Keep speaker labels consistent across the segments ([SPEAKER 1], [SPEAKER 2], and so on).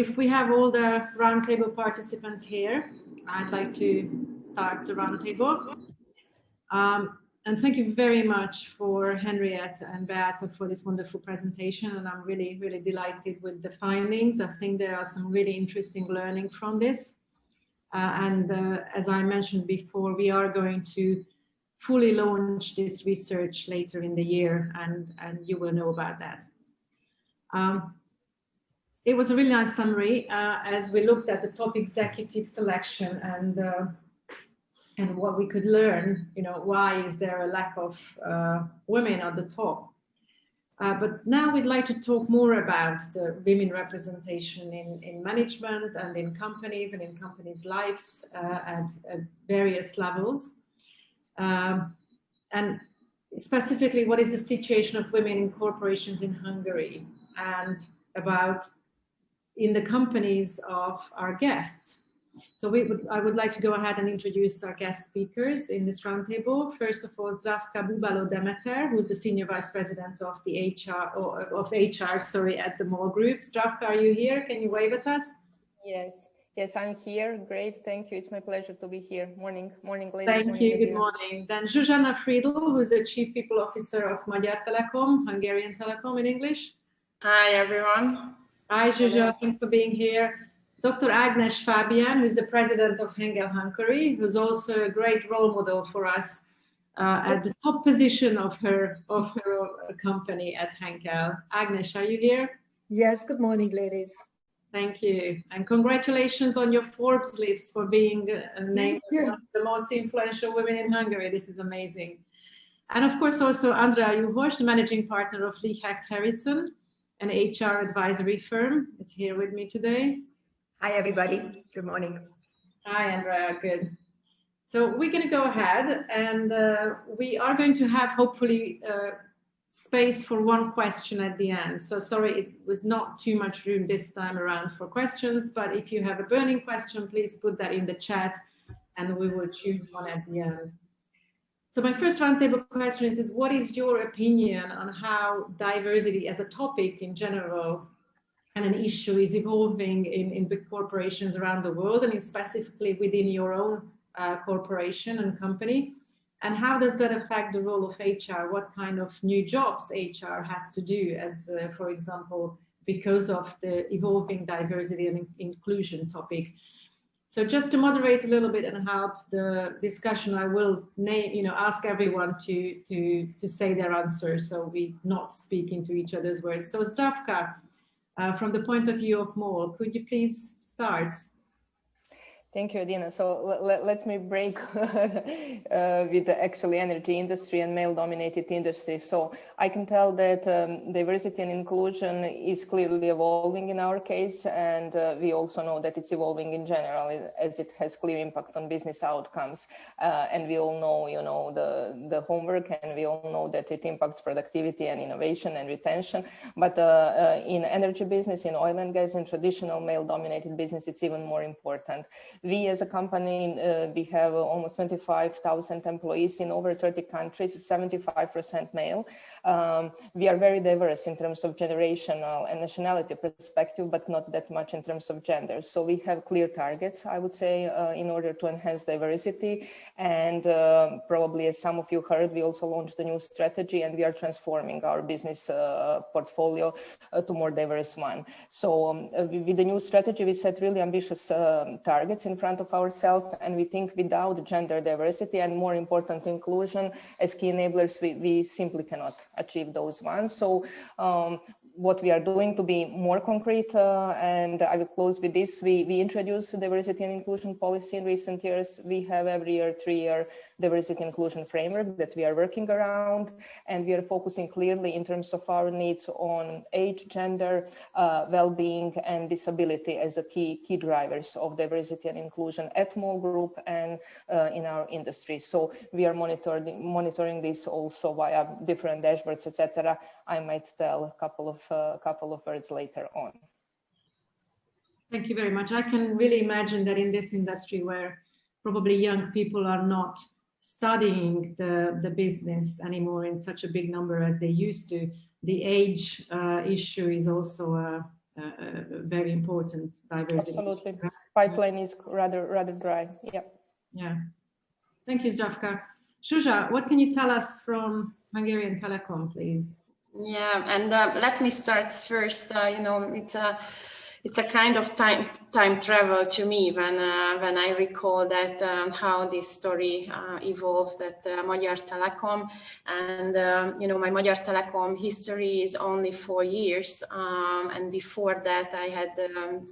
[SPEAKER 1] If we have all the roundtable participants here, I'd like to start the roundtable. And thank you very much for Henriette and Beata for this wonderful presentation. And I'm really, really delighted with the findings. I think there are some really interesting learning from this. As I mentioned before, we are going to fully launch this research later in the year, and you will know about that. It was a really nice summary as we looked at the top executive selection and what we could learn. You know, why is there a lack of women at the top? But now we'd like to talk more about the women representation in management and in companies lives at various levels. And specifically, what is the situation of women in corporations in Hungary, and about in the companies of our guests. So I would like to go ahead and introduce our guest speakers in this roundtable. First of all, Zdravka Bubalo Demeter, who's the Senior Vice President of the HR at the MOL Group. Zdravka, are you here? Can you wave at us?
[SPEAKER 2] Yes, I'm here. Great, thank you. It's my pleasure to be here. Morning, ladies.
[SPEAKER 1] Thank you. Good morning. Then Zsuzsanna Friedl, who's the Chief People Officer of Magyar Telekom, Hungarian Telecom in English.
[SPEAKER 3] Hi, everyone.
[SPEAKER 1] Hi, Zsuzsanna. Thanks for being here. Dr. Ágnes Fábián, who's the President of Henkel Hungary, who's also a great role model for us at the top position of her company at Henkel. Ágnes, are you here?
[SPEAKER 4] Yes. Good morning, ladies.
[SPEAKER 1] Thank you, and congratulations on your Forbes list for being named one of the most influential women in Hungary. This is amazing. And of course, also Andrea Juhos, the managing partner of Lee Hecht Harrison, an HR advisory firm, is here with me today.
[SPEAKER 5] Hi, everybody. Good morning.
[SPEAKER 1] Hi, Andrea. Good. So we're going to go ahead, and we are going to have hopefully space for one question at the end. So sorry, it was not too much room this time around for questions, but if you have a burning question, please put that in the chat and we will choose one at the end. So my first roundtable question is what is your opinion on how diversity as a topic in general and an issue is evolving in big corporations around the world, and specifically within your own corporation and company? And how does that affect the role of HR? What kind of new jobs HR has to do as, for example, because of the evolving diversity and inclusion topic? So just to moderate a little bit and help the discussion, I will ask everyone to say their answers so we not speak into each other's words. So Zdravka, from the point of view of MOL, could you please start?
[SPEAKER 2] Thank you, Edina. So let me break with the actually energy industry and male-dominated industry. So I can tell that diversity and inclusion is clearly evolving in our case, and we also know that it's evolving in general as it has clear impact on business outcomes. And we all know, the homework, and we all know that it impacts productivity and innovation and retention. But in energy business, in oil and gas, in traditional male-dominated business, it's even more important. We as a company, we have almost 25,000 employees in over 30 countries, 75% male. We are very diverse in terms of generational and nationality perspective, but not that much in terms of gender. So we have clear targets, I would say, in order to enhance diversity. And probably, as some of you heard, we also launched a new strategy, and we are transforming our business portfolio to more diverse one. So with the new strategy, we set really ambitious targets in front of ourselves, and we think without gender diversity and, more important, inclusion as key enablers, we simply cannot achieve those ones. So what we are doing to be more concrete, and I will close with this, we introduced a diversity and inclusion policy in recent years. We have every year 3-year diversity and inclusion framework that we are working around, and we are focusing clearly in terms of our needs on age, gender, well-being and disability as a key drivers of diversity and inclusion at MOL Group and in our industry. So we are monitoring this also via different dashboards, etc. I might tell a couple of words later on.
[SPEAKER 1] Thank you very much. I can really imagine that in this industry where probably young people are not studying the business anymore in such a big number as they used to, the age issue is also very important diversity.
[SPEAKER 2] Absolutely. Pipeline is rather dry. Yeah.
[SPEAKER 1] Yeah. Thank you, Zdravka. Zsuzsa, what can you tell us from Hungarian Telekom, please?
[SPEAKER 3] Yeah, and let me start first. You know, it's a kind of time travel to me when I recall that how this story evolved at Magyar Telekom, and you know, my Magyar Telekom history is only 4 years, and before that I had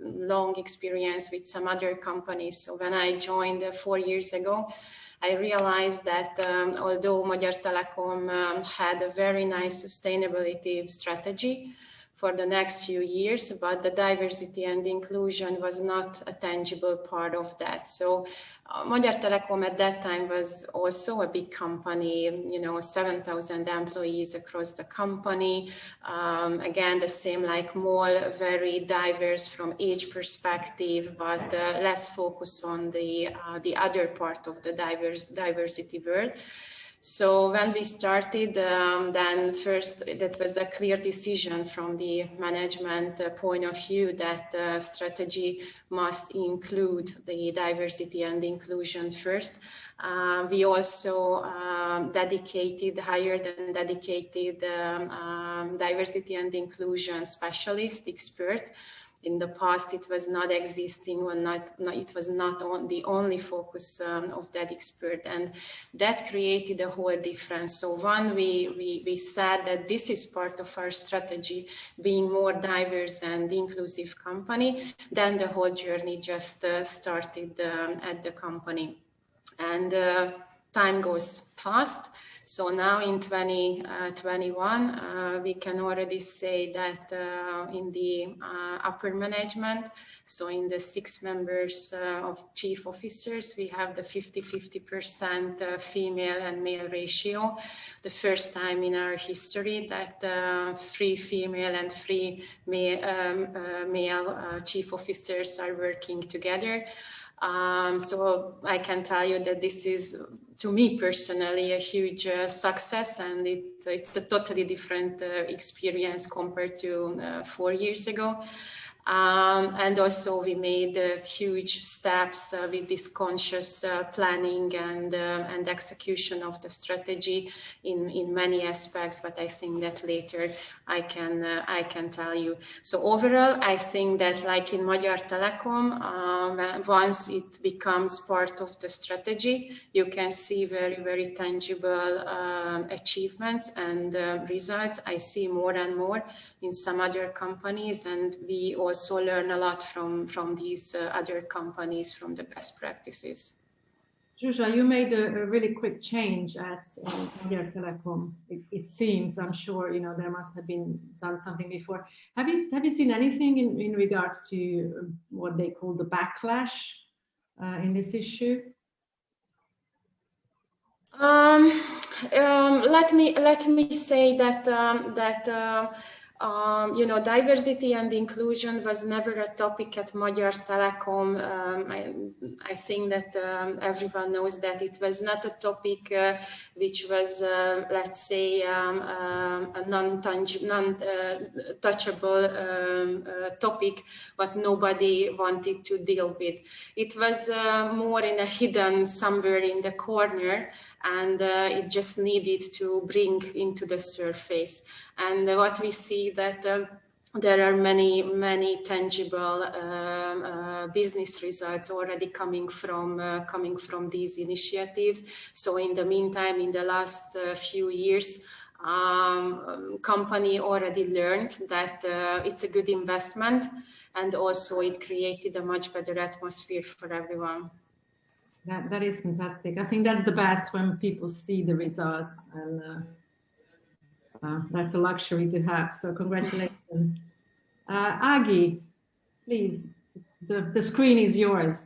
[SPEAKER 3] long experience with some other companies. So when I joined 4 years ago, I realized that although Magyar Telekom had a very nice sustainability strategy for the next few years, but the diversity and inclusion was not a tangible part of that. So Magyar Telekom at that time was also a big company, you know, 7,000 employees across the company. Again, the same like MOL, very diverse from age perspective, but less focus on the other part of the diversity world. So when we started, then first that was a clear decision from the management point of view that strategy must include the diversity and inclusion first. We also hired and dedicated diversity and inclusion specialist expert. In the past, it was not existing, or it was not the only focus of that expert, and that created a whole difference. So one, we said that this is part of our strategy, being more diverse and inclusive company. Then the whole journey just started at the company, and time goes fast. So now in 2021, we can already say that in the upper management, so in the 6 members of chief officers, we have the 50-50% female and male ratio. The first time in our history that 3 female and 3 male chief officers are working together. So I can tell you that this is, to me personally, a huge success, and it's a totally different experience compared to 4 years ago. And also we made huge steps with this conscious planning and execution of the strategy in many aspects, but I think that later I can tell you. So overall, I think that like in Magyar Telekom, once it becomes part of the strategy, you can see very, very tangible achievements and results. I see more and more in some other companies, and we also learn a lot from these other companies, from the best practices.
[SPEAKER 1] Zsuzsa, you made a really quick change at Magyar Telekom. It seems, I'm sure, you know, there must have been done something before. Have you seen anything in regards to what they call the backlash in this issue?
[SPEAKER 3] Let me say that you know, diversity and inclusion was never a topic at Magyar Telekom. I think that everyone knows that it was not a topic which was, let's say, a non-touchable topic, but nobody wanted to deal with. It was more in a hidden somewhere in the corner, and it just needed to bring into the surface. And what we see that there are many tangible business results already coming from these initiatives. So in the meantime, in the last few years, company already learned that it's a good investment, and also it created a much better atmosphere for everyone.
[SPEAKER 1] That is fantastic. I think that's the best, when people see the results, and that's a luxury to have. So congratulations. Agi, please, the screen is yours.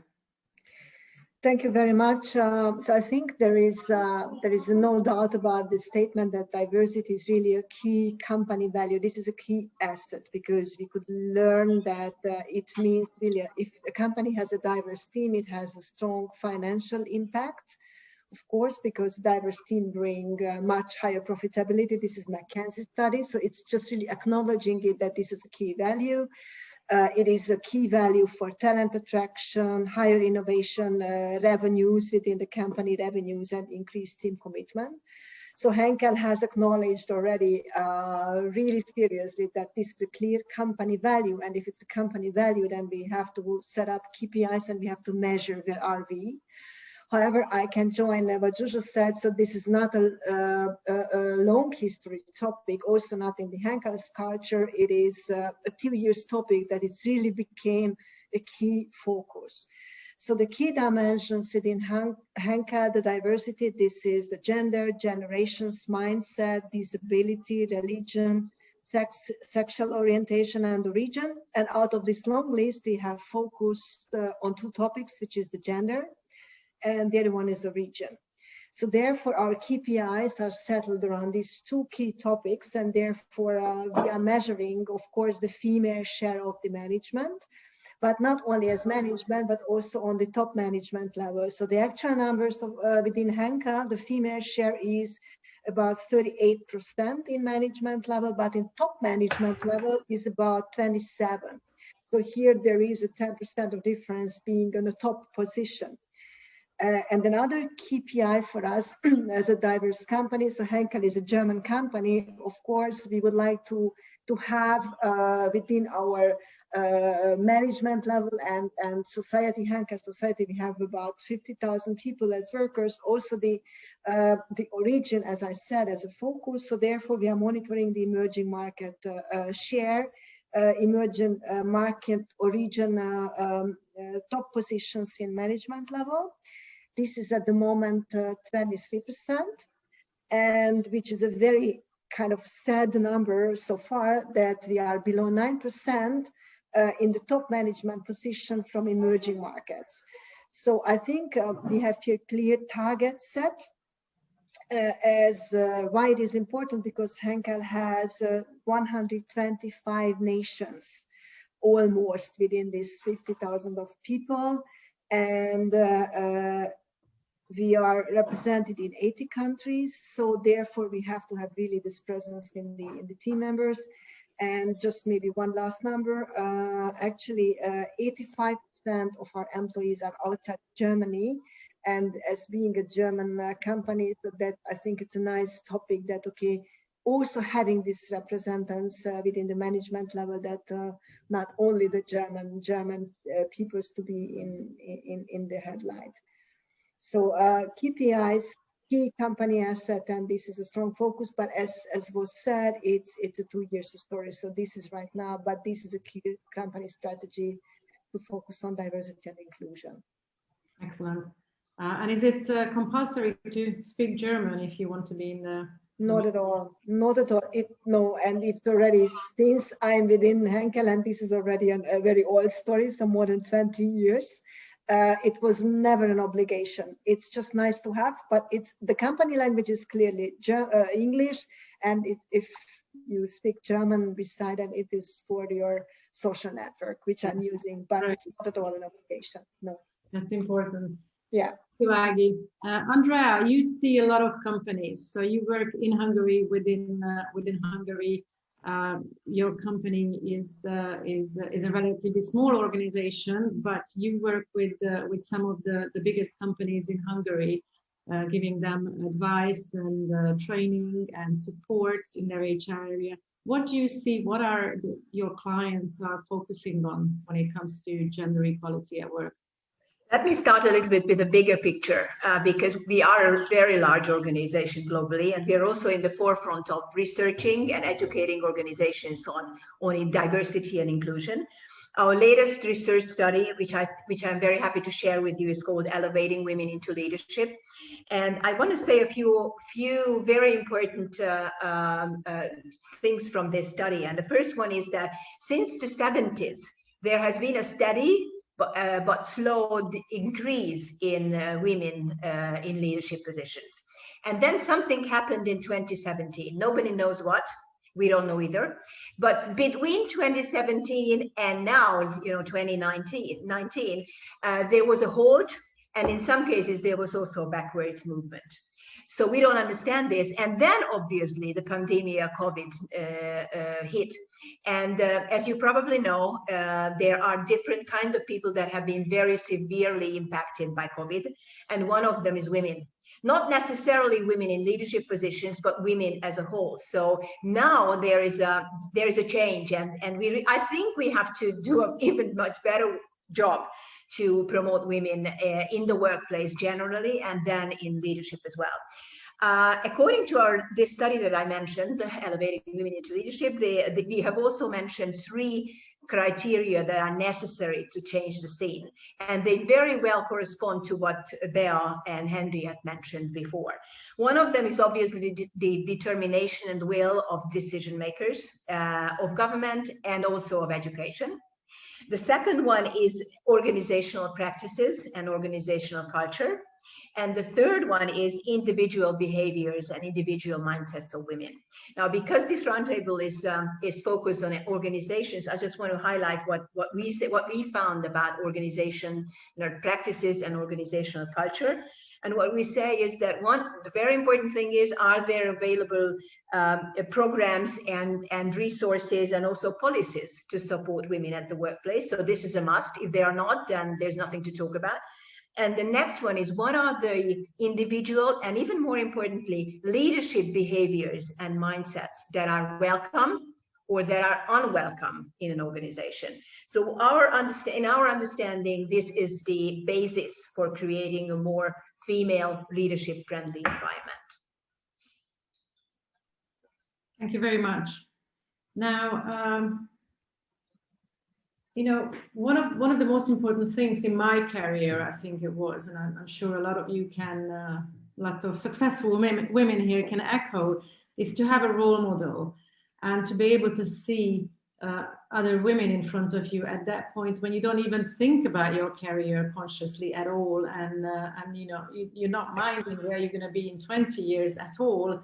[SPEAKER 4] Thank you very much. So I think there is no doubt about the statement that diversity is really a key company value. This is a key asset, because we could learn that it means really, if a company has a diverse team, it has a strong financial impact, of course, because diverse team bring much higher profitability. This is McKinsey study, so it's just really acknowledging it, that this is a key value. It is a key value for talent attraction, higher innovation revenues within the company revenues, and increased team commitment. So Henkel has acknowledged already really seriously that this is a clear company value. And if it's a company value, then we have to set up KPIs and we have to measure where are we. However, I can join what Zsuzsa said, so this is not a long history topic, also not in the Henkel's culture. It is a 2 years topic that it's really became a key focus. So the key dimensions within Henkel, the diversity, this is the gender, generations, mindset, disability, religion, sex, sexual orientation, and origin. And out of this long list, we have focused on 2 topics, which is the gender, and the other one is the region. So therefore, our KPIs are settled around these 2 key topics, and therefore we are measuring, of course, the female share of the management, but not only as management, but also on the top management level. So the actual numbers of, within Henkel, the female share is about 38% in management level, but in top management level is about 27. So here there is a 10% of difference being on the top position. And another KPI for us as a diverse company, so Henkel is a German company, of course, we would like to have within our management level and society, Henkel society, we have about 50,000 people as workers, also the origin, as I said, as a focus. So therefore, we are monitoring the emerging market share, emerging market origin top positions in management level. This is at the moment 23%, and which is a very kind of sad number so far that we are below 9% in the top management position from emerging markets. So I think we have here clear targets set as why it is important, because Henkel has 125 nations almost within this 50,000 of people, and we are represented in 80 countries. So therefore we have to have really this presence in the team members. And just maybe one last number, actually 85% of our employees are outside Germany. And as being a German company, so that I think it's a nice topic that, okay, also having these representatives within the management level, that not only the German peoples to be in the headlight. So KPIs, key company asset, and this is a strong focus, but as was said, it's a 2 years story. So this is right now, but this is a key company strategy to focus on diversity and inclusion.
[SPEAKER 1] Excellent. And is it compulsory to speak German if you want to be in the...
[SPEAKER 4] Not at all, not at all. No, and it's already, since I'm within Henkel, and this is already a very old story, so more than 20 years. It was never an obligation. It's just nice to have, but it's the company language is clearly English, and if you speak German beside it, it is for your social network, which I'm using, but it's not at all an obligation. No.
[SPEAKER 1] That's important.
[SPEAKER 4] Yeah.
[SPEAKER 1] Andrea, you see a lot of companies. So you work in Hungary within Hungary. Your company is a relatively small organization, but you work with some of the biggest companies in Hungary, giving them advice and training and support in their HR area. What do you see? What are your clients are focusing on when it comes to gender equality at work?
[SPEAKER 5] Let me start a little bit with a bigger picture, because we are a very large organization globally, and we are also in the forefront of researching and educating organizations on diversity and inclusion. Our latest research study, which I'm very happy to share with you, is called Elevating Women into Leadership. And I want to say a few very important things from this study. And the first one is that since the 70s, there has been a steady but slow increase in women in leadership positions. And then something happened in 2017. Nobody knows what. We don't know either. But between 2017 and now, 2019, there was a halt. And in some cases, there was also a backwards movement. So we don't understand this. And then obviously the pandemic COVID hit. And as you probably know, there are different kinds of people that have been very severely impacted by COVID. And one of them is women. Not necessarily women in leadership positions, but women as a whole. So now there is a change, and I think we have to do an even much better job to promote women in the workplace generally, and then in leadership as well. According to this study that I mentioned, Elevating Women into Leadership, we have also mentioned 3 criteria that are necessary to change the scene. And they very well correspond to what Bea and Henry had mentioned before. One of them is obviously the determination and will of decision makers, of government, and also of education. The second one is organizational practices and organizational culture. And the third one is individual behaviors and individual mindsets of women. Now, because this roundtable is focused on organizations, I just want to highlight what we found about organization, practices and organizational culture. And what we say is that the very important thing is, are there available programs and resources and also policies to support women at the workplace? So this is a must. If they are not, then there's nothing to talk about. And the next one is, what are the individual and, even more importantly, leadership behaviors and mindsets that are welcome or that are unwelcome in an organization? So in our understanding, this is the basis for creating a more female leadership-friendly environment.
[SPEAKER 1] Thank you very much. Now, one of the most important things in my career, I think it was, and I'm sure a lot of you can, lots of successful women here can echo, is to have a role model and to be able to see other women in front of you at that point when you don't even think about your career consciously at all, and you're not minding where you're going to be in 20 years at all.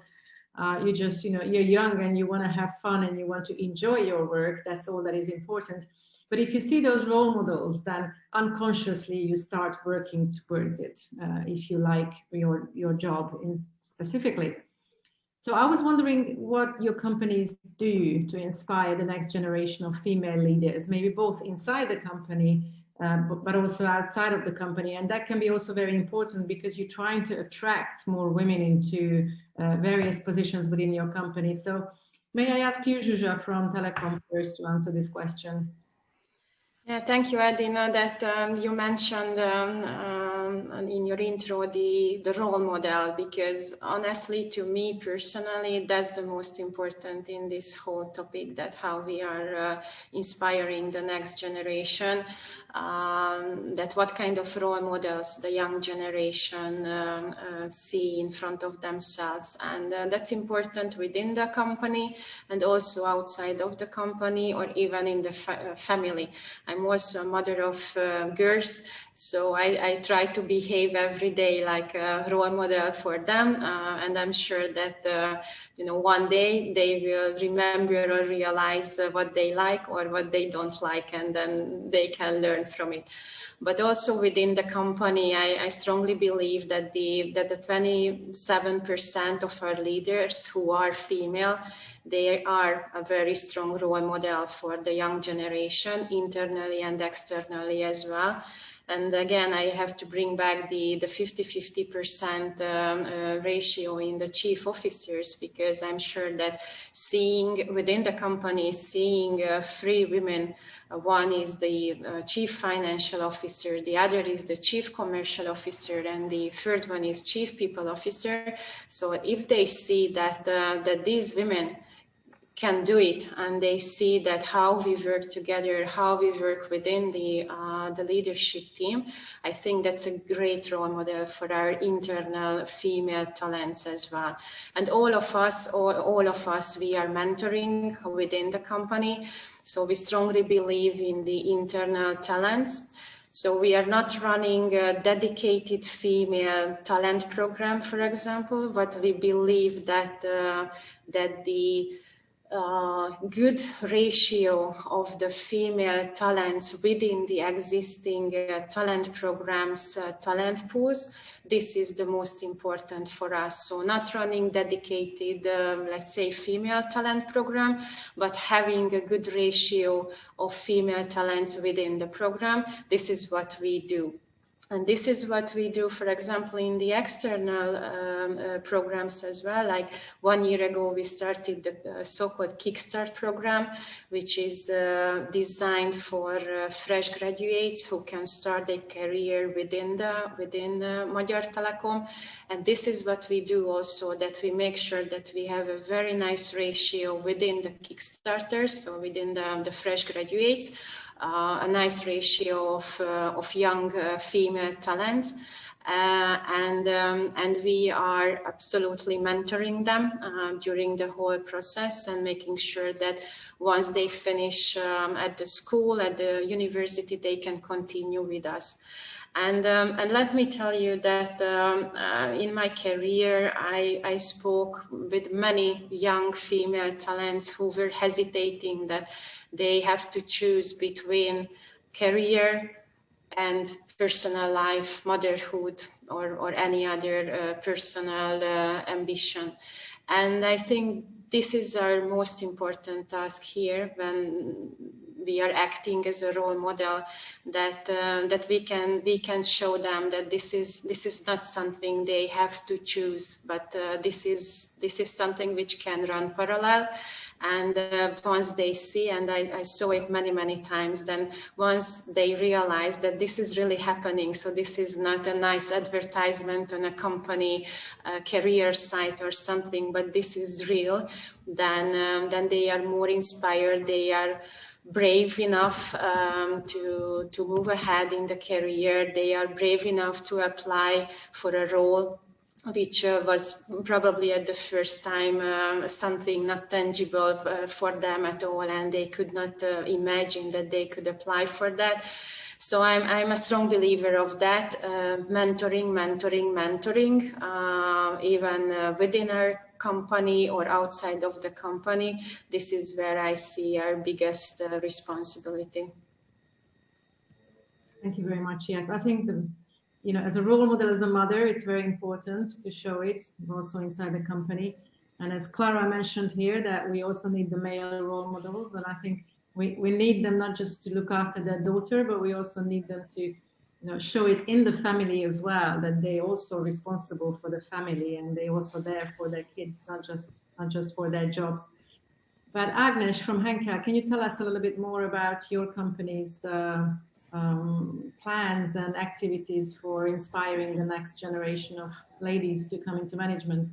[SPEAKER 1] You just, you're young and you want to have fun and you want to enjoy your work. That's all that is important. But if you see those role models, then unconsciously you start working towards it, if you like your job specifically. So I was wondering what your companies do to inspire the next generation of female leaders, maybe both inside the company, but also outside of the company. And that can be also very important because you're trying to attract more women into various positions within your company. So may I ask you, Zsuzsa, from Telekom first, to answer this question?
[SPEAKER 3] Yeah, thank you, Edina, that you mentioned in your intro the role model, because honestly, to me personally, that's the most important in this whole topic, that how we are inspiring the next generation, that what kind of role models the young generation see in front of themselves. And that's important within the company and also outside of the company, or even in the family. I'm also a mother of girls, so I try to behave every day like a role model for them, and I'm sure that one day they will remember or realize what they like or what they don't like, and then they can learn from it. But also within the company, I strongly believe that the 27% of our leaders who are female, they are a very strong role model for the young generation, internally and externally as well. And again, I have to bring back the 50-50% ratio in the chief officers, because I'm sure that seeing within the company, seeing 3 women, one is the chief financial officer, the other is the chief commercial officer, and the third one is chief people officer. So if they see that these women can do it, and they see that how we work together, how we work within the leadership team, I think that's a great role model for our internal female talents as well. And all of us, we are mentoring within the company. So we strongly believe in the internal talents. So we are not running a dedicated female talent program, for example, but we believe that good ratio of the female talents within the existing talent programs, talent pools. This is the most important for us. So not running dedicated, let's say, female talent program, but having a good ratio of female talents within the program. This is what we do. And this is what we do, for example, in the external programs as well. Like 1 year ago, we started the so-called Kickstart program, which is designed for fresh graduates who can start their career within Magyar Telekom. And this is what we do also, that we make sure that we have a very nice ratio within the Kickstarters, so within the fresh graduates, a nice ratio of young female talents, and we are absolutely mentoring them during the whole process and making sure that once they finish at the school, at the university, they can continue with us. And let me tell you that in my career, I spoke with many young female talents who were hesitating that they have to choose between career and personal life, motherhood, or any other personal ambition. And I think this is our most important task here when we are acting as a role model, that we can show them that this is not something they have to choose, but this is something which can run parallel. And once they see, and I saw it many times, then once they realize that this is really happening, so this is not a nice advertisement on a company career site or something, but this is real, then they are more inspired, they are brave enough to move ahead in the career, they are brave enough to apply for a role which was probably at the first time something not tangible for them at all, and they could not imagine that they could apply for that. So I'm a strong believer of that, mentoring, even within our company or outside of the company. This is where I see our biggest responsibility.
[SPEAKER 1] Thank you very much. Yes, I think as a role model, as a mother, it's very important to show it also inside the company. And as Clara mentioned here, that we also need the male role models. And I think we need them not just to look after their daughter, but we also need them to show it in the family as well, that they also responsible for the family and they also there for their kids, not just for their jobs. But Ágnes from Henkel, can you tell us a little bit more about your company's plans and activities for inspiring the next generation of ladies to come into management?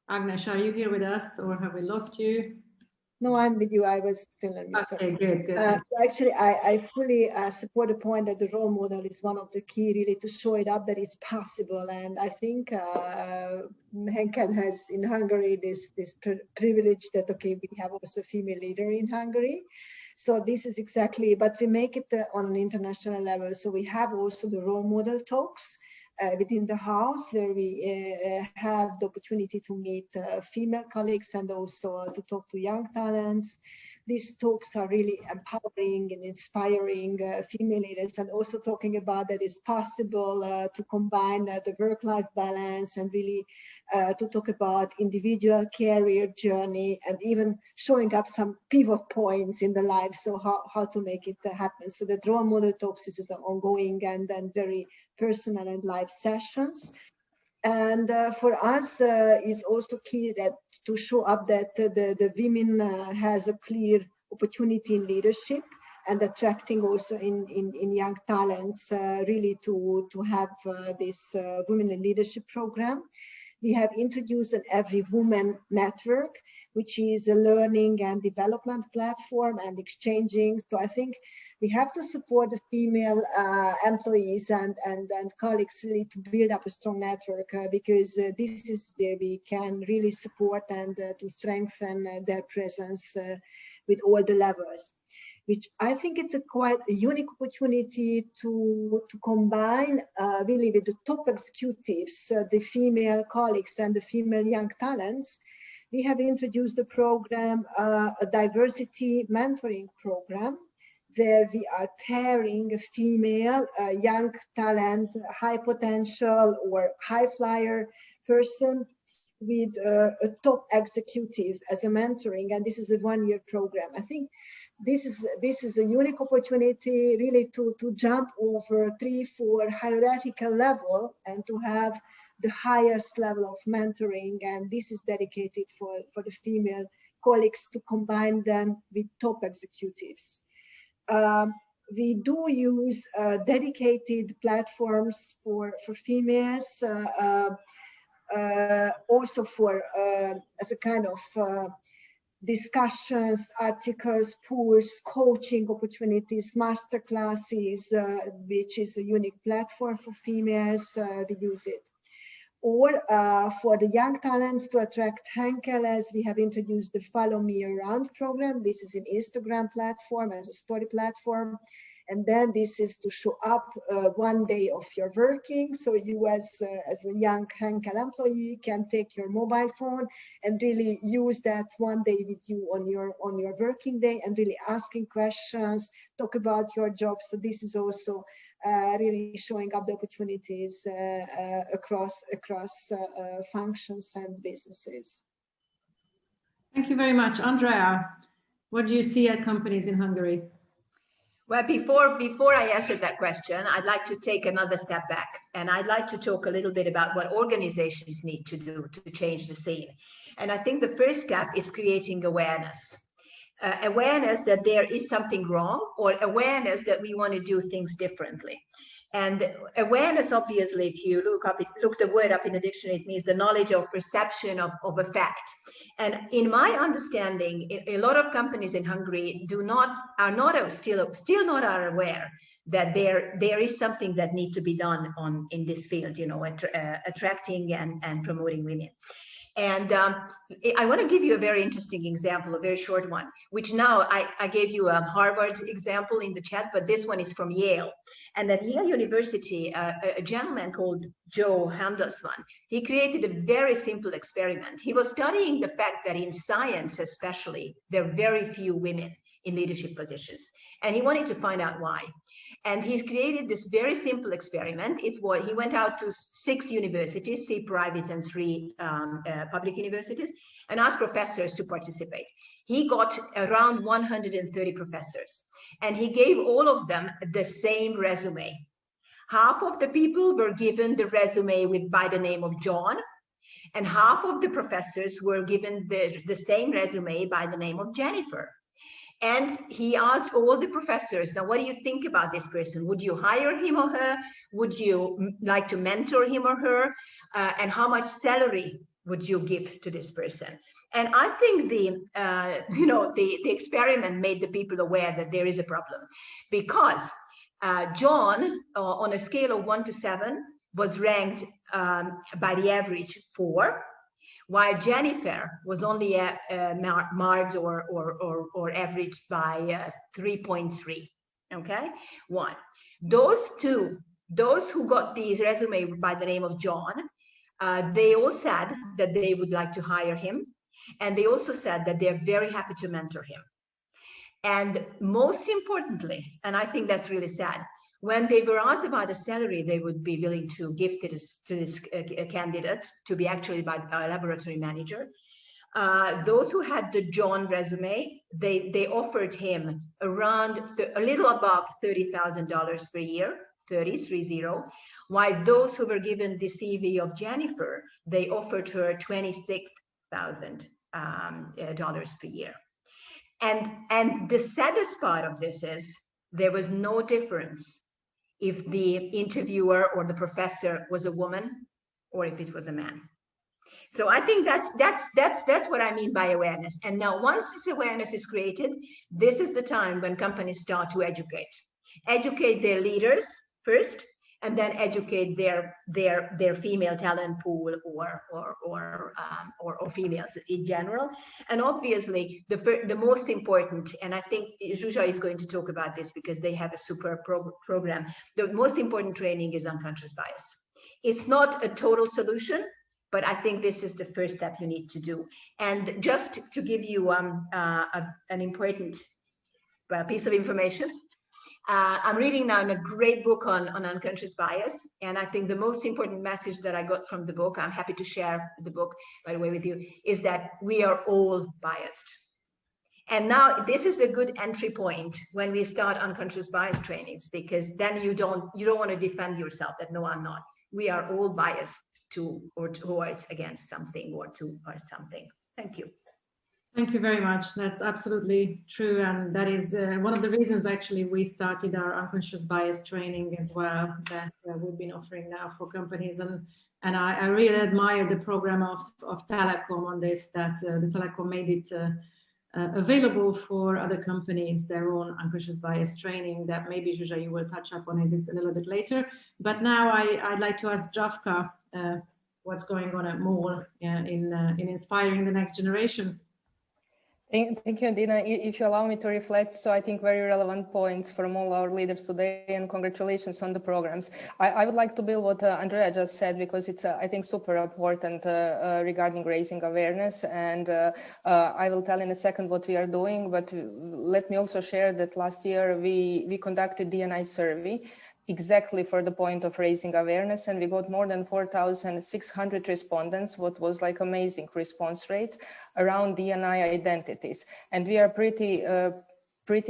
[SPEAKER 1] Ágnes, are you here with us or have we lost you?
[SPEAKER 4] No, I'm with you. I was still on mute.
[SPEAKER 1] Okay, good.
[SPEAKER 4] Actually, I fully support the point that the role model is one of the key, really, to show it up that it's possible. And I think Henkel has in Hungary this privilege that, okay, we have also a female leader in Hungary. So this is exactly, but we make it on an international level. So we have also the role model talks within the house, where we have the opportunity to meet female colleagues and also to talk to young talents. These talks are really empowering and inspiring female leaders, and also talking about that it's possible to combine the work-life balance and really to talk about individual career journey and even showing up some pivot points in the life, so how to make it happen. So the role model talks is ongoing and then very personal and live sessions. And for us is also key that to show up that the women has a clear opportunity in leadership and attracting also in young talents really to have this women in leadership program. We have introduced an Every Woman network, which is a learning and development platform and exchanging. So I think we have to support the female employees and colleagues really to build up a strong network because this is where we can really support and to strengthen their presence with all the levels. which I think it's a quite a unique opportunity to combine really with the top executives, the female colleagues and the female young talents. We have introduced the program, a diversity mentoring program, where we are pairing a female, young talent, high potential or high flyer person with a top executive as a mentoring, and this is a one-year program. I think this is a unique opportunity really to jump over 3-4 hierarchical level and to have the highest level of mentoring, and this is dedicated for the female colleagues to combine them with top executives. We do use dedicated platforms for females, also for as a kind of discussions, articles, pools, coaching opportunities, master classes, which is a unique platform for females. We use it. Or for the young talents to attract Henkel, as we have introduced the Follow Me Around program. This is an Instagram platform as a story platform. And then this is to show up one day of your working. So you as a young Henkel employee can take your mobile phone and really use that one day with you on your working day and really asking questions, talk about your job. So this is also really showing up the opportunities across functions and businesses.
[SPEAKER 1] Thank you very much. Andrea, what do you see at companies in Hungary?
[SPEAKER 5] Well, before I answer that question, I'd like to take another step back, and I'd like to talk a little bit about what organizations need to do to change the scene. And I think the first step is creating awareness. Awareness that there is something wrong, or awareness that we want to do things differently. And awareness, obviously, if you look the word up in the dictionary, it means the knowledge or perception of a fact. And in my understanding, a lot of companies in Hungary still not aware that there is something that needs to be done in this field, you know, attracting and promoting women. And I want to give you a very interesting example, a very short one, which now I gave you a Harvard example in the chat, but this one is from Yale. And at Yale University, a gentleman called Joe Handelsman, he created a very simple experiment. He was studying the fact that in science, especially, there are very few women in leadership positions. And he wanted to find out why. And he's created this very simple experiment. He went out to 6 universities, 3 private and 3 public universities, and asked professors to participate. He got around 130 professors, and he gave all of them the same resume. Half of the people were given the resume by the name of John, and half of the professors were given the same resume by the name of Jennifer. And he asked all the professors, now, what do you think about this person? Would you hire him or her? Would you like to mentor him or her? And how much salary would you give to this person? And I think the experiment made the people aware that there is a problem, because John, on a scale of 1 to 7, was ranked by the average 4. While Jennifer was only marked or averaged by 3.3, okay? 1. Those who got these resume by the name of John, they all said that they would like to hire him. And they also said that they're very happy to mentor him. And most importantly, and I think that's really sad, when they were asked about a salary they would be willing to give to this candidate to be actually by a laboratory manager, those who had the John resume, they offered him around a little above $30,000 per year, 30, while those who were given the CV of Jennifer, they offered her $26,000 per year. And the saddest part of this is there was no difference if the interviewer or the professor was a woman or if it was a man. So I think that's what I mean by awareness. And now once this awareness is created, this is the time when companies start to educate their leaders first, and then educate their female talent pool or females in general. And obviously the most important, and I think Zsuzsa is going to talk about this because they have a super program, the most important training is unconscious bias. It's not a total solution, but I think this is the first step you need to do. And just to give you an important piece of information, I'm reading now a great book on unconscious bias. And I think the most important message that I got from the book, I'm happy to share the book, by the way, with you, is that we are all biased. And now this is a good entry point when we start unconscious bias trainings, because then you don't want to defend yourself that, no, I'm not. We are all biased to or towards against something or towards something. Thank you.
[SPEAKER 1] Thank you very much. That's absolutely true. And that is one of the reasons actually we started our unconscious bias training as well, that we've been offering now for companies. And I really admire the program of Telekom on this, that the Telekom made it available for other companies, their own unconscious bias training, that maybe Zsuzsa, you will touch up on it a little bit later. But now I'd like to ask Zdravka what's going on at MOL in inspiring the next generation.
[SPEAKER 2] Thank you, Edina. If you allow me to reflect, so I think very relevant points from all our leaders today, and congratulations on the programs. I would like to build what Andrea just said, because it's, I think, super important regarding raising awareness. And I will tell in a second what we are doing, but let me also share that last year we conducted D&I survey exactly for the point of raising awareness, and we got more than 4,600 respondents, what was like amazing response rates around D&I identities. And we are pretty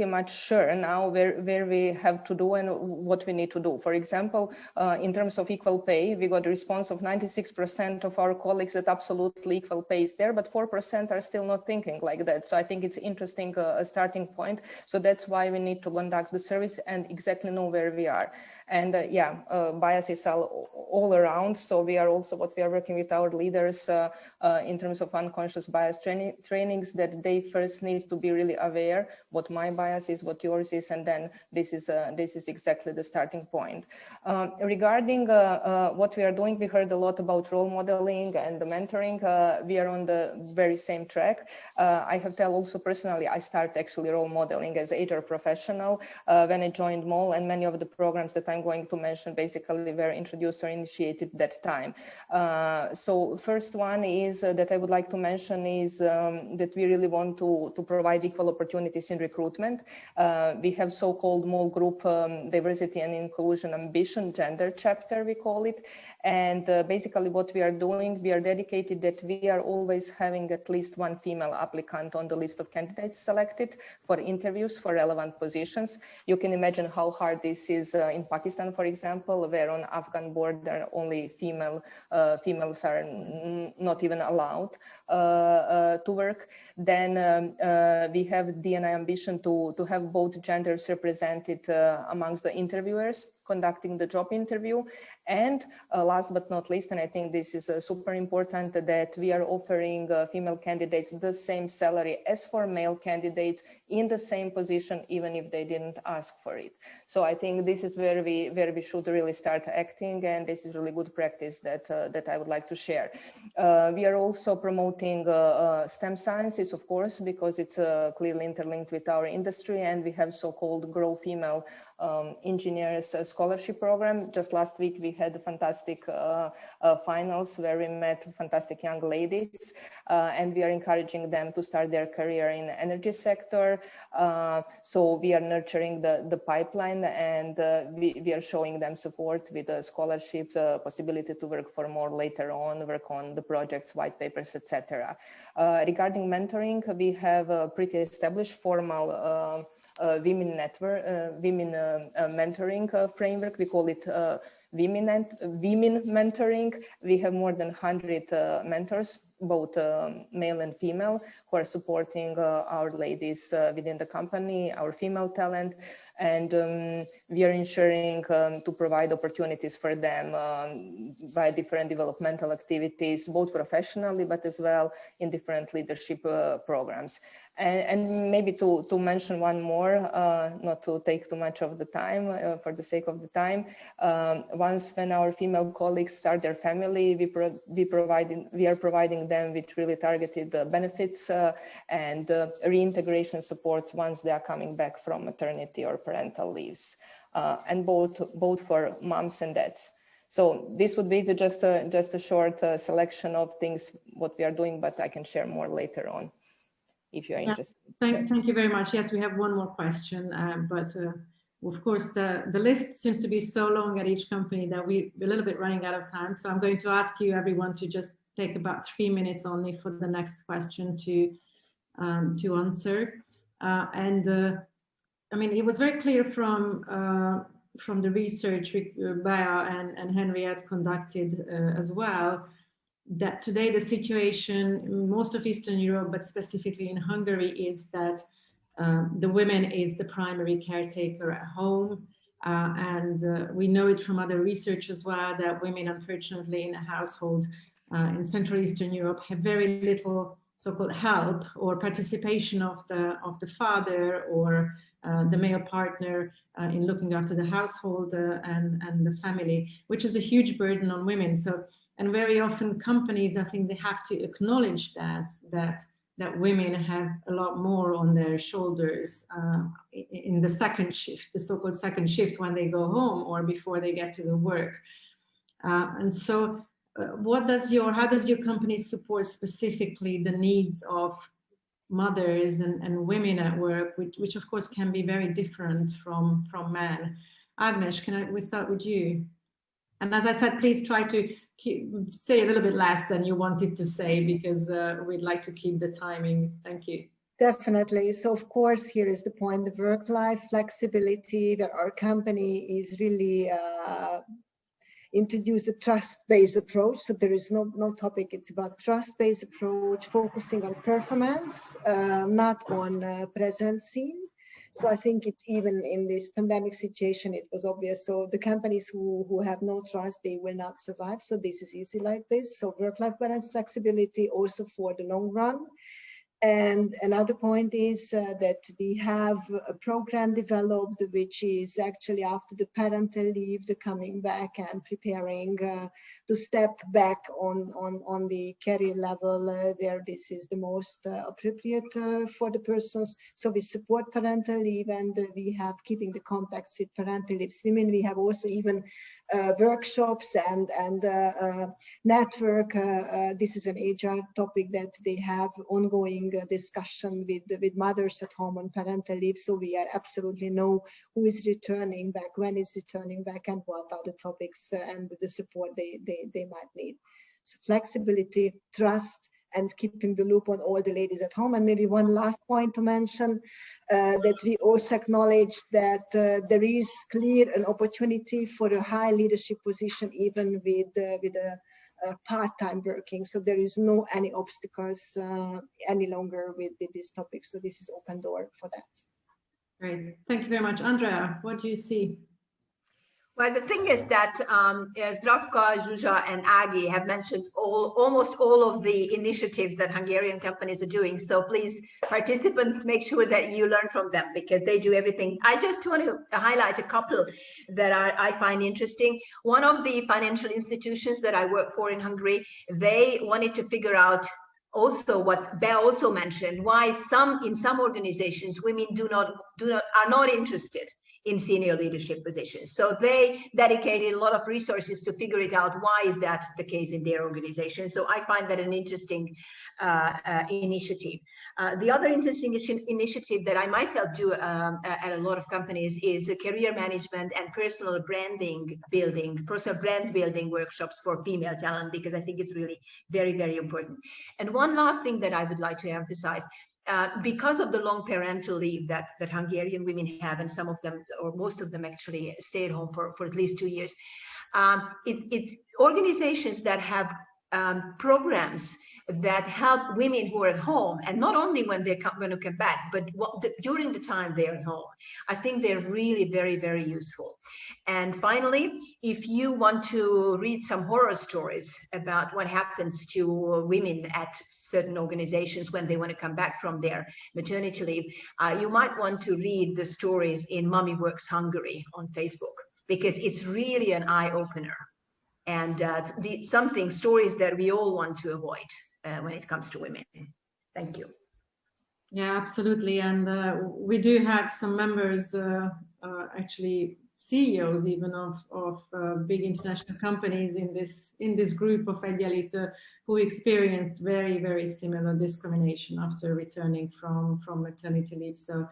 [SPEAKER 2] much sure now where we have to do and what we need to do. For example, in terms of equal pay, we got a response of 96% of our colleagues that absolutely equal pay is there, but 4% are still not thinking like that. So I think it's interesting starting point. So that's why we need to conduct the service and exactly know where we are. And bias is all around. So we are also what we are working with our leaders in terms of unconscious bias trainings, that they first need to be really aware what my bias is, what yours is, and then this is exactly the starting point. Regarding what we are doing, we heard a lot about role modeling and the mentoring. We are on the very same track. I have to tell also personally, I started actually role modeling as HR professional when I joined MOL, and many of the programs that I'm going to mention basically were introduced or initiated that time. So first one is that I would like to mention is that we really want to provide equal opportunities in recruitment. We have so-called MOL Group Diversity and Inclusion Ambition Gender Chapter, we call it. And basically what we are doing, we are dedicated that we are always having at least one female applicant on the list of candidates selected for interviews for relevant positions. You can imagine how hard this is in Pakistan, for example, where on Afghan border only females are not even allowed to work. Then we have D&I ambition to have both genders represented amongst the interviewers conducting the job interview. And last but not least, and I think this is super important, that we are offering female candidates the same salary as for male candidates in the same position, even if they didn't ask for it. So I think this is where we should really start acting, and this is really good practice that I would like to share. We are also promoting STEM sciences, of course, because it's clearly interlinked with our industry, and we have so-called Grow Female Engineers Scholarship Program. Just last week we had fantastic finals where we met fantastic young ladies, and we are encouraging them to start their career in the energy sector. So we are nurturing the pipeline, and we are showing them support with a scholarship, the possibility to work for more later on, work on the projects, white papers, etc. Regarding mentoring, we have a pretty established formal women network, women mentoring framework. We call it women mentoring. We have more than 100 mentors both male and female, who are supporting our ladies within the company, our female talent, and we are ensuring to provide opportunities for them by different developmental activities, both professionally, but as well in different leadership programs. And maybe to mention one more, not to take too much of the time, for the sake of the time, once when our female colleagues start their family, we are providing them with really targeted benefits and reintegration supports once they are coming back from maternity or parental leaves, and both for moms and dads. So this would be just a short selection of things what we are doing, but I can share more later on if you are interested.
[SPEAKER 1] Thank you very much. Yes, we have one more question, but of course the list seems to be so long at each company that we're a little bit running out of time. So I'm going to ask you everyone to just take about 3 minutes only for the next question to answer. I mean, it was very clear from the research Bea and Henriette conducted as well, that today the situation in most of Eastern Europe, but specifically in Hungary, is that the woman is the primary caretaker at home. We know it from other research as well, that women, unfortunately, in a household in Central Eastern Europe have very little so-called help or participation of the father or the male partner in looking after the household and the family, which is a huge burden on women. So, and very often companies, I think they have to acknowledge that women have a lot more on their shoulders in the second shift, the so-called second shift, when they go home or before they get to the work. And so how does your company support specifically the needs of mothers and women at work, which of course can be very different from men? Ágnes, we start with you? And as I said, please try to say a little bit less than you wanted to say, because we'd like to keep the timing. Thank you.
[SPEAKER 4] Definitely. So of course, here is the point, the work-life flexibility, where our company is really introduce a trust-based approach. So there is no topic, it's about trust-based approach, focusing on performance, not on present scene. So I think it's even in this pandemic situation, it was obvious. So the companies who have no trust, they will not survive. So this is easy like this. So work-life balance, flexibility also for the long run. And another point is that we have a program developed, which is actually after the parental leave, the coming back and preparing to step back on the career level where this is the most appropriate for the persons. So we support parental leave, and we have keeping the contacts with parental leave women. We have also even workshops and network. This is an HR topic that they have ongoing discussion with mothers at home on parental leave. So we are absolutely know who is returning back, when is returning back, and what are the topics and the support they might need. So flexibility, trust, and keeping the loop on all the ladies at home. And maybe one last point to mention, that we also acknowledge that there is clear an opportunity for a high leadership position, even with a part-time working. So there is no any obstacles any longer with this topic. So this is open door for that.
[SPEAKER 1] Great, thank you very much. Andrea, what do you see?
[SPEAKER 5] Well, the thing is that Zdravka, Zsuzsa, and Ági have mentioned almost all of the initiatives that Hungarian companies are doing. So please, participants, make sure that you learn from them, because they do everything. I just want to highlight a couple that I find interesting. One of the financial institutions that I work for in Hungary, they wanted to figure out also what Bea also mentioned, why in some organizations women are not interested in senior leadership positions. So they dedicated a lot of resources to figure it out. Why is that the case in their organization? So I find that an interesting initiative. The other interesting initiative that I myself do at a lot of companies is career management and personal brand building workshops for female talent, because I think it's really very, very important. And one last thing that I would like to emphasize, because of the long parental leave that Hungarian women have, and some of them, or most of them actually stay at home for at least 2 years, it's organizations that have programs that help women who are at home, and not only when they're going to come back, but during the time they're at home. I think they're really very, very useful. And finally, if you want to read some horror stories about what happens to women at certain organizations when they want to come back from their maternity leave, you might want to read the stories in Mommy Works Hungary on Facebook, because it's really an eye-opener. And stories that we all want to avoid when it comes to women. Thank you.
[SPEAKER 1] Yeah, absolutely. And we do have some members, actually CEOs even of big international companies in this group of Egyenlítő, who experienced very, very similar discrimination after returning from maternity leave. So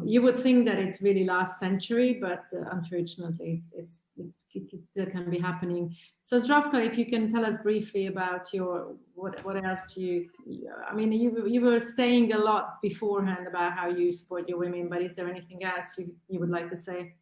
[SPEAKER 1] you would think that it's really last century, but unfortunately it still can be happening. So Zdravka, if you can tell us briefly about what else do you, I mean, you were saying a lot beforehand about how you support your women, but is there anything else you would like to say?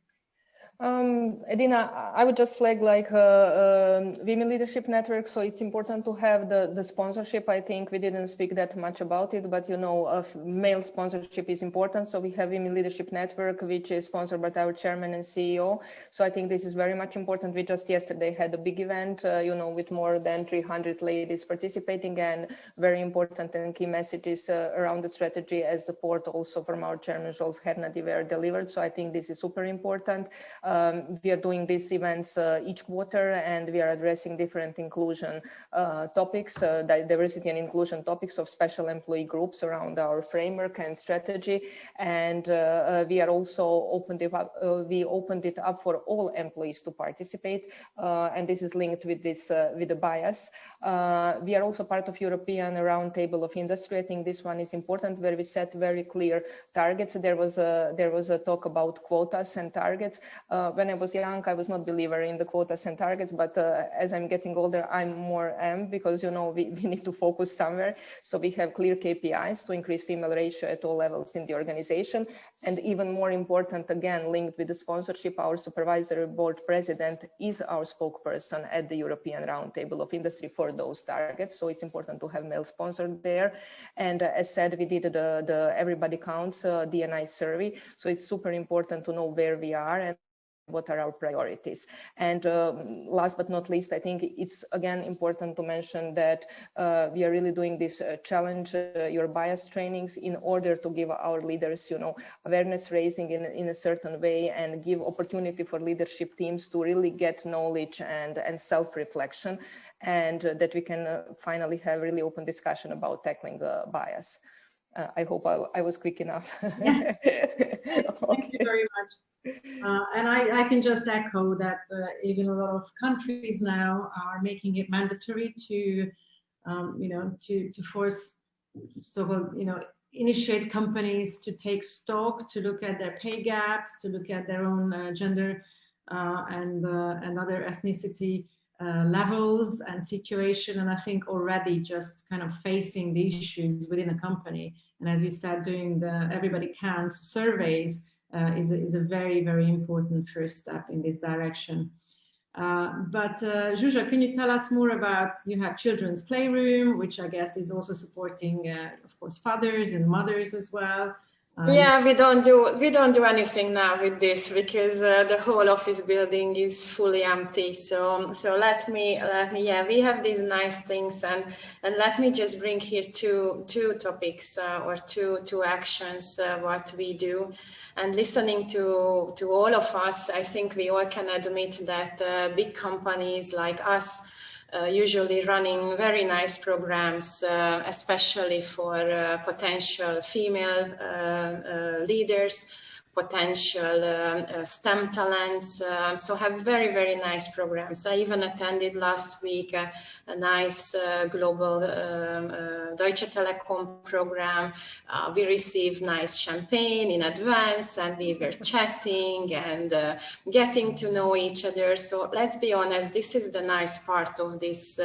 [SPEAKER 2] Edina, I would just flag like Women Leadership Network. So it's important to have the sponsorship. I think we didn't speak that much about it, but you know, male sponsorship is important. So we have Women Leadership Network, which is sponsored by our chairman and CEO. So I think this is very much important. We just yesterday had a big event, you know, with more than 300 ladies participating, and very important and key messages around the strategy as support also from our chairman, Jules Hernadi, were delivered. So I think this is super important. We are doing these events each quarter, and we are addressing different inclusion topics, diversity and inclusion topics of special employee groups around our framework and strategy. And we are also opened it up for all employees to participate, and this is linked with this with the bias. We are also part of European Roundtable of Industry. I think this one is important, where we set very clear targets. There was a talk about quotas and targets. When I was young, I was not a believer in the quotas and targets, but as I'm getting older, I'm more because, you know, we need to focus somewhere. So we have clear KPIs to increase female ratio at all levels in the organization. And even more important, again, linked with the sponsorship, our supervisory board president is our spokesperson at the European Roundtable of Industry for those targets. So it's important to have male sponsored there. And as said, we did the Everybody Counts D&I survey. So it's super important to know where we are and what are our priorities. And last but not least, I think it's again important to mention that we are really doing this challenge your bias trainings in order to give our leaders, you know, awareness raising in a certain way, and give opportunity for leadership teams to really get knowledge and self-reflection, and that we can finally have really open discussion about tackling bias. I hope I was quick enough.
[SPEAKER 1] Yes. Thank you very much. And I can just echo that even a lot of countries now are making it mandatory to, you know, to force sort of, you know, initiate companies to take stock, to look at their pay gap, to look at their own gender and other ethnicity levels and situation. And I think already just kind of facing the issues within a company, and as you said, doing the Everybody Counts surveys is a very, very important first step in this direction. But Zsuzsa, can you tell us more about, you have Children's Playroom, which I guess is also supporting, of course, fathers and mothers as well.
[SPEAKER 3] Yeah, we don't do anything now with this because the whole office building is fully empty. So let me, yeah, we have these nice things, and let me just bring here two topics or two actions what we do. And listening to all of us, I think we all can admit that big companies like us usually running very nice programs, especially for potential female leaders, potential STEM talents, so have very, very nice programs. I even attended last week a nice global Deutsche Telekom program. We received nice champagne in advance, and we were chatting and getting to know each other. So let's be honest, this is the nice part of this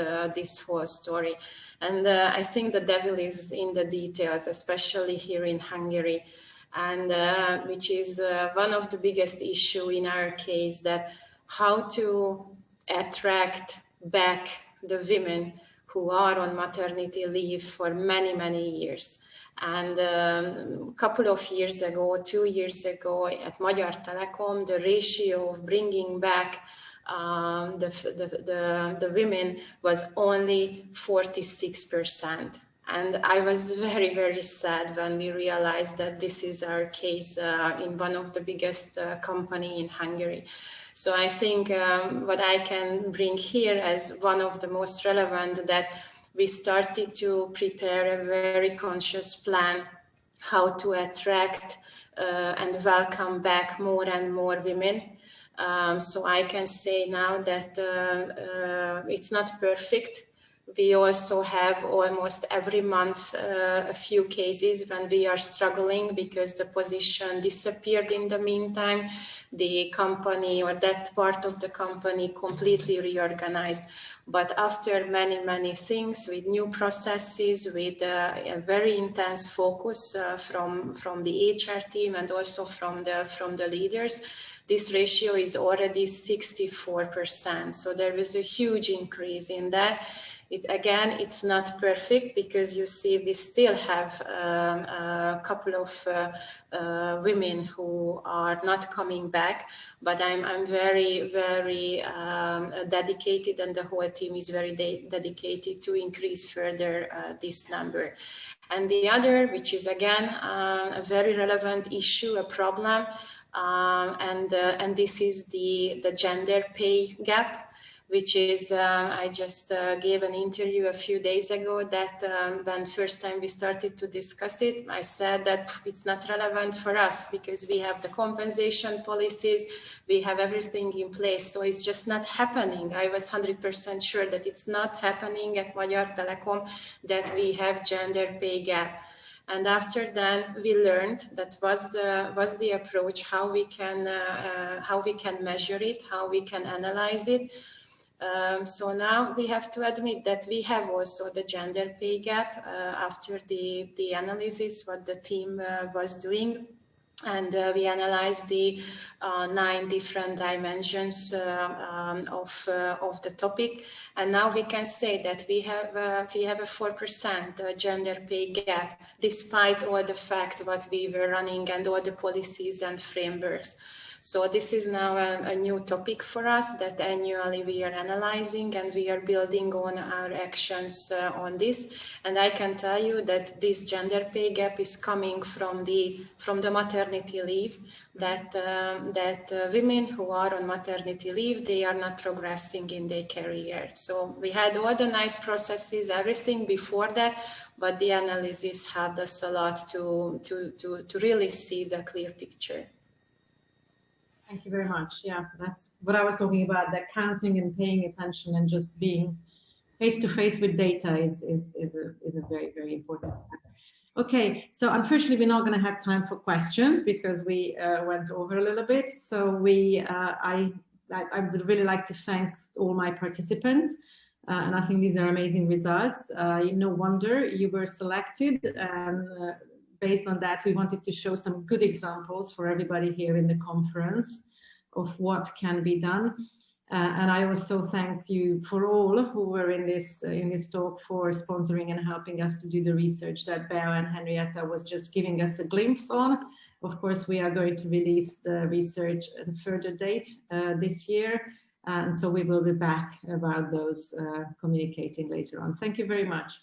[SPEAKER 3] whole story. And I think the devil is in the details, especially here in Hungary. And which is one of the biggest issue in our case, that how to attract back the women who are on maternity leave for many, many years. And a couple of years ago, 2 years ago, at Magyar Telekom, the ratio of bringing back the women was only 46%. And I was very, very sad when we realized that this is our case in one of the biggest company in Hungary. So I think what I can bring here as one of the most relevant, that we started to prepare a very conscious plan how to attract and welcome back more and more women. So I can say now that it's not perfect. We also have almost every month a few cases when we are struggling because the position disappeared in the meantime. The company or that part of the company completely reorganized. But after many, many things with new processes, with a very intense focus from the HR team and also from the leaders, this ratio is already 64%. So there was a huge increase in that. Again, it's not perfect because you see we still have a couple of women who are not coming back, but I'm very, very dedicated, and the whole team is very dedicated to increase further this number. And the other, which is again a very relevant issue, a problem, and this is the gender pay gap, which is, I just gave an interview a few days ago that when first time we started to discuss it, I said that it's not relevant for us because we have the compensation policies, we have everything in place, so it's just not happening. I was 100% sure that it's not happening at Magyar Telekom, that we have gender pay gap. And after that, we learned that was the approach, how we can measure it, how we can analyze it. So now we have to admit that we have also the gender pay gap after the analysis what the team was doing. And we analyzed the 9 different dimensions of the topic, and now we can say that we have a 4% gender pay gap, despite all the fact what we were running and all the policies and frameworks. So this is now a new topic for us that annually we are analyzing, and we are building on our actions on this. And I can tell you that this gender pay gap is coming from the maternity leave, that women who are on maternity leave, they are not progressing in their career. So we had all the nice processes, everything before that, but the analysis helped us a lot to really see the clear picture.
[SPEAKER 1] Thank you very much. Yeah, that's what I was talking about, that counting and paying attention and just being face to face with data is a very, very important step. Okay, so unfortunately we're not going to have time for questions because we went over a little bit. So I would really like to thank all my participants. And I think these are amazing results. No wonder you were selected, and based on that, we wanted to show some good examples for everybody here in the conference of what can be done. And I also thank you for all who were in this talk for sponsoring and helping us to do the research that Bea and Henrietta was just giving us a glimpse on. Of course, we are going to release the research at a further date this year. And so we will be back about those communicating later on. Thank you very much.